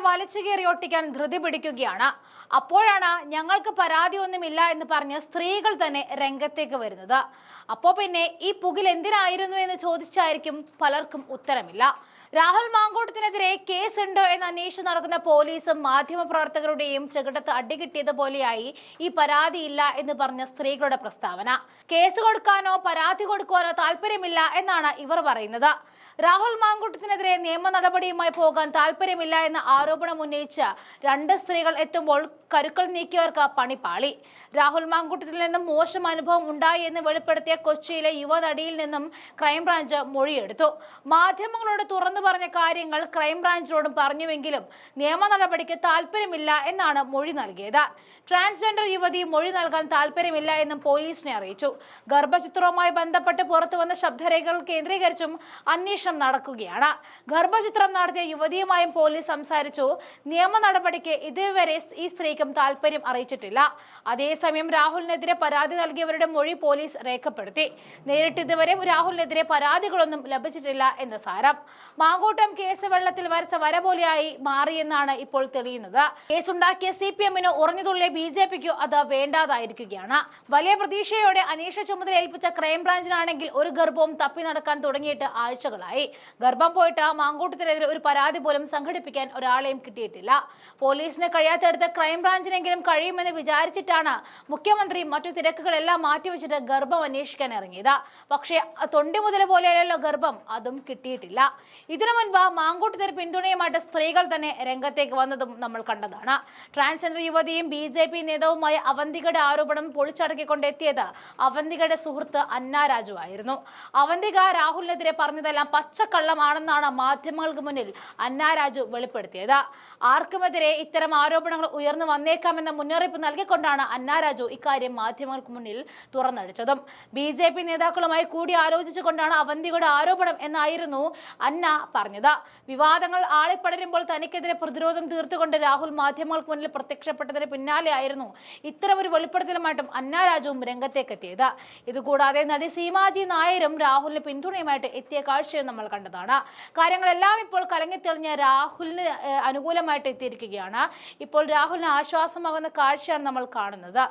വലിച്ചുകീറി ഒട്ടിക്കാൻ ധൃതി പിടിക്കുകയാണ്. അപ്പോഴാണ് ഞങ്ങൾക്ക് പരാതിയൊന്നുമില്ല എന്ന് പറഞ്ഞ് സ്ത്രീകൾ തന്നെ രംഗത്തേക്ക് വരുന്നത്. അപ്പോ പിന്നെ ഈ പുകിൽ എന്തിനായിരുന്നു എന്ന് ചോദിച്ചായിരിക്കും പലർക്കും ഉത്തരമില്ല. രാഹുൽ മാങ്കൂട്ടത്തിനെതിരെ കേസുണ്ടോ എന്ന് അന്വേഷിച്ച് നടക്കുന്ന പോലീസും മാധ്യമപ്രവർത്തകരുടെയും ചെകിടത്ത് അടികിട്ടിയതുപോലെയായി ഈ പരാതിയില്ല എന്ന് പറഞ്ഞ സ്ത്രീകളുടെ പ്രസ്താവന. കേസ് കൊടുക്കാനോ പരാതി കൊടുക്കാനോ താല്പര്യമില്ല എന്നാണ് ഇവർ പറയുന്നത്. രാഹുൽ മാങ്കൂട്ടത്തിനെതിരെ നിയമ നടപടിയുമായി പോകാൻ താല്പര്യമില്ല എന്ന ആരോപണം ഉന്നയിച്ച് രണ്ട് സ്ത്രീകൾ എത്തുമ്പോൾ കരുക്കൾ നീക്കിയവർക്ക് പണിപാളി. രാഹുൽ മാങ്കൂട്ടത്തിൽ നിന്നും മോശം അനുഭവം ഉണ്ടായി എന്ന് വെളിപ്പെടുത്തിയ കൊച്ചിയിലെ യുവനടിയിൽ നിന്നും ക്രൈംബ്രാഞ്ച് മൊഴിയെടുത്തു. മാധ്യമങ്ങളോട് തുറന്നു പറഞ്ഞ കാര്യങ്ങൾ ക്രൈംബ്രാഞ്ചിനോടും പറഞ്ഞുവെങ്കിലും നിയമ നടപടിക്ക് താല്പര്യമില്ല എന്നാണ് മൊഴി നൽകിയത്. ട്രാൻസ്ജെൻഡർ യുവതി മൊഴി നൽകാൻ താല്പര്യമില്ല എന്നും പോലീസിനെ അറിയിച്ചു. ഗർഭചിത്രവുമായി ബന്ധപ്പെട്ട് പുറത്തുവന്ന ശബ്ദരേഖകൾ കേന്ദ്രീകരിച്ചും അന്വേഷണം നടക്കുകയാണ്. ഗർഭചിത്രം നടത്തിയ യുവതിയുമായും പോലീസ് സംസാരിച്ചു. നിയമ നടപടിക്ക് ഇതുവരെ ഈ സ്ത്രീക്കും താല്പര്യം അറിയിച്ചിട്ടില്ല. അതേസമയം രാഹുലിനെതിരെ പരാതി നൽകിയവരുടെ മൊഴി പോലീസ് രേഖപ്പെടുത്തി. നേരിട്ട് ഇതുവരെ രാഹുലിനെതിരെ പരാതികളൊന്നും ലഭിച്ചിട്ടില്ല എന്ന് സാരം. മാങ്കൂട്ടം കേസ് വെള്ളത്തിൽ വരച്ച വര പോലെയായി മാറിയെന്നാണ് ഇപ്പോൾ തെളിയുന്നത്. കേസുണ്ടാക്കിയ CPM-ന് ഉറഞ്ഞുതുള്ളിയ BJP-ക്കു അത് വേണ്ടാതായിരിക്കുകയാണ്. വലിയ പ്രതീക്ഷയോടെ അന്വേഷണ ചുമതല ഏൽപ്പിച്ച ക്രൈംബ്രാഞ്ചിനാണെങ്കിൽ ഒരു ഗർഭവും തപ്പി നടക്കാൻ തുടങ്ങിയിട്ട് ആഴ്ചകളായി. ഗർഭം പോയിട്ട് മാങ്കൂട്ടത്തിനെതിരെ ഒരു പരാതി പോലും സംഘടിപ്പിക്കാൻ ഒരാളെയും കിട്ടിയിട്ടില്ല. പോലീസിന് കഴിയാത്തടുത്ത് ക്രൈംബ്രാഞ്ചിനെങ്കിലും കഴിയുമെന്ന് വിചാരിച്ചിട്ടാണ് മുഖ്യമന്ത്രി മറ്റു തിരക്കുകളെല്ലാം മാറ്റിവെച്ചിട്ട് ഗർഭം അന്വേഷിക്കാൻ ഇറങ്ങിയത്. പക്ഷേ തൊണ്ടി മുതൽ പോലെയല്ലോ ഗർഭം, അതും കിട്ടിയിട്ടില്ല. ഇതിനു മുൻപ് മാങ്കൂട്ടത്തിന് പിന്തുണയുമായിട്ട് സ്ത്രീകൾ തന്നെ രംഗത്തേക്ക് വന്നതും നമ്മൾ കണ്ടതാണ്. ട്രാൻസ്ജെൻഡർ യുവതിയും BJP നേതാവുമായ അവന്തികയുടെ ആരോപണം പൊളിച്ചടക്കിക്കൊണ്ടെത്തിയത് അവന്തികയുടെ സുഹൃത്ത് അന്ന രാജു ആയിരുന്നു. അവന്തിക രാഹുലിനെതിരെ പറഞ്ഞതെല്ലാം പച്ചക്കള്ളമാണെന്നാണ് മാധ്യമങ്ങൾക്ക് മുന്നിൽ അന്ന രാജു വെളിപ്പെടുത്തിയത്. ആർക്കുമെതിരെ ഇത്തരം ആരോപണങ്ങൾ ഉയർന്നു വന്നേക്കാമെന്ന മുന്നറിയിപ്പ് നൽകിക്കൊണ്ടാണ് അന്ന രാജു ഇക്കാര്യം മാധ്യമങ്ങൾക്ക് മുന്നിൽ തുറന്നടിച്ചതും. BJP നേതാക്കളുമായി കൂടി ആലോചിച്ചുകൊണ്ടാണ് അവന്തികയുടെ ആരോപണം എന്നായിരുന്നു അന്ന പറഞ്ഞത്. വിവാദങ്ങൾ ആളിപ്പടരുമ്പോൾ തനിക്കെതിരെ പ്രതിരോധം തീർത്തുകൊണ്ട് രാഹുൽ മാധ്യമങ്ങൾക്ക് മുന്നിൽ പ്രത്യക്ഷപ്പെട്ടതിന് പിന്നാലെയായിരുന്നു ഇത്തരമൊരു വെളിപ്പെടുത്തലുമായിട്ടും അന്ന രാജുവും രംഗത്തേക്കെത്തിയത്. ഇതുകൂടാതെ നടി സീമാജി നായരും രാഹുലിന് പിന്തുണയുമായിട്ട് എത്തിയ കാഴ്ചയും നമ്മൾ കണ്ടതാണ്. കാര്യങ്ങളെല്ലാം ഇപ്പോൾ കലങ്ങിത്തെളിഞ്ഞ് രാഹുലിന് അനുകൂലമായിട്ട് എത്തിയിരിക്കുകയാണ്. ഇപ്പോൾ രാഹുലിന് ആശ്വാസമാകുന്ന കാഴ്ചയാണ് നമ്മൾ കാണുന്നത്.